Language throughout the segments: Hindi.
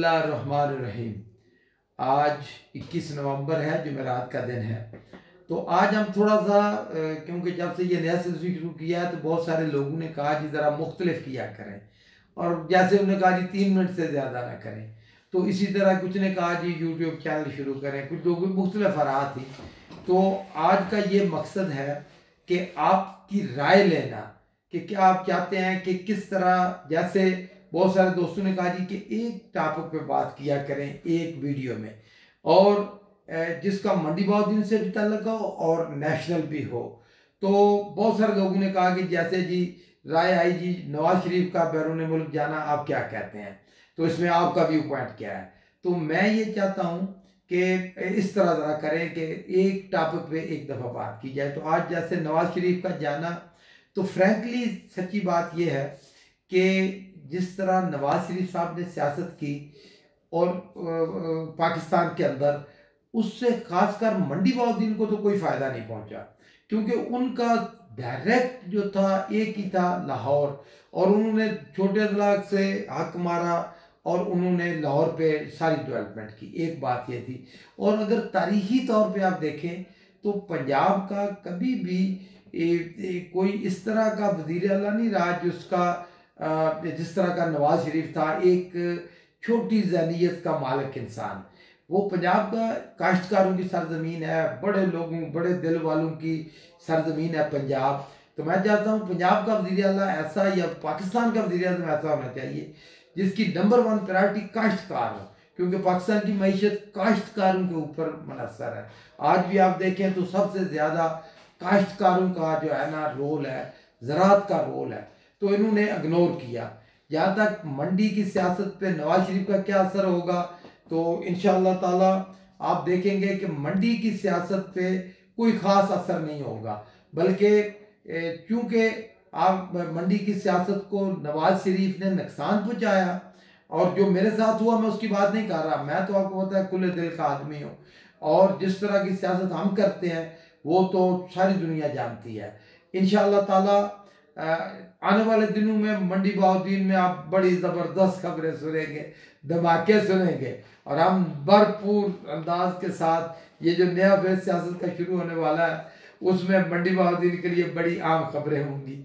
बिस्मिल्लाहिर्रहमानिर्रहीम। आज 21 नवंबर है, जुमेरात का दिन है। तो आज हम थोड़ा सा क्योंकि जब से ये नया सिलसिला शुरू किया है तो बहुत सारे लोगों ने कहा जी ज़रा मुख्तलिफ किया करें, और जैसे उन्होंने कहा जी 3 मिनट से ज़्यादा ना करें। तो इसी तरह कुछ ने कहा जी यूट्यूब चैनल शुरू करें, कुछ लोगों की मुख्तलिफ आराह थी। तो आज का ये मकसद है कि आपकी राय लेना कि क्या आप चाहते हैं कि किस तरह, जैसे बहुत सारे दोस्तों ने कहा जी कि एक टॉपिक पे बात किया करें एक वीडियो में, और जिसका मंडी भाव दिन से भी ताल्लुक हो और नेशनल भी हो। तो बहुत सारे लोगों ने कहा कि जैसे जी राय आई जी नवाज शरीफ का बैरून मुल्क जाना, आप क्या कहते हैं, तो इसमें आपका व्यू पॉइंट क्या है। तो मैं ये चाहता हूँ कि इस तरह ज़रा करें कि एक टॉपिक पे एक दफ़ा बात की जाए। तो आज जैसे नवाज शरीफ का जाना, तो फ्रैंकली सच्ची बात यह है कि जिस तरह नवाज शरीफ साहब ने सियासत की और पाकिस्तान के अंदर, उससे खासकर मंडी बहाउद्दीन को तो कोई फ़ायदा नहीं पहुंचा, क्योंकि उनका डायरेक्ट जो था एक ही था लाहौर, और उन्होंने छोटे अदला से हक मारा और उन्होंने लाहौर पे सारी डेवलपमेंट की। एक बात ये थी। और अगर तारीखी तौर पे आप देखें तो पंजाब का कभी भी कोई इस तरह का वज़ीर आला नहीं रहा जिसका जिस तरह का नवाज शरीफ था, एक छोटी ज़हनियत का मालिक इंसान। वो पंजाब का काश्तकारों की सरजमीन है, बड़े लोगों बड़े दिल वालों की सरजमीन है पंजाब। तो मैं चाहता हूँ पंजाब का वज़ीर आला ऐसा, या पाकिस्तान का वज़ीर आज़म ऐसा होना चाहिए जिसकी नंबर 1 प्रायोरिटी काश्तकार हो, क्योंकि पाकिस्तान की मईशत काश्तकारों के ऊपर मुनहसर है। आज भी आप देखें तो सबसे ज़्यादा काश्तकारों का जो है ना रोल है, ज़राअत का रोल है। तो इन्होंने इग्नोर किया। जहाँ तक मंडी की सियासत पे नवाज शरीफ का क्या असर होगा, तो इंशाअल्लाह ताला आप देखेंगे कि मंडी की सियासत पे कोई ख़ास असर नहीं होगा, बल्कि चूँकि आप मंडी की सियासत को नवाज शरीफ ने नुकसान पहुँचाया, और जो मेरे साथ हुआ मैं उसकी बात नहीं कर रहा, मैं तो आपको पता है खुले दिल का आदमी हूँ, और जिस तरह की सियासत हम करते हैं वो तो सारी दुनिया जानती है। इंशाअल्लाह ताला आने वाले दिनों में मंडी बहाउद्दीन में आप बड़ी ज़बरदस्त खबरें सुनेंगे, धमाके सुनेंगे, और हम भरपूर अंदाज के साथ ये जो नया फेज सियासत का शुरू होने वाला है उसमें मंडी बहाउद्दीन के लिए बड़ी आम खबरें होंगी।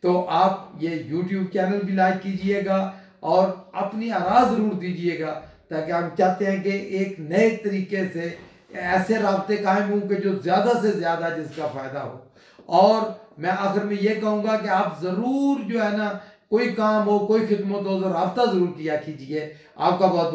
तो आप ये यूट्यूब चैनल भी लाइक कीजिएगा और अपनी आराज़ ज़रूर दीजिएगा, ताकि हम चाहते हैं कि एक नए तरीके से ऐसे राब्ते कायम हों कि जो ज़्यादा से ज़्यादा जिसका फ़ायदा हो। और मैं आखिर में ये कहूँगा कि आप ज़रूर जो है ना, कोई काम हो कोई खिदमत हो तो रब्ता ज़रूर किया कीजिए। आपका बहुत बहुत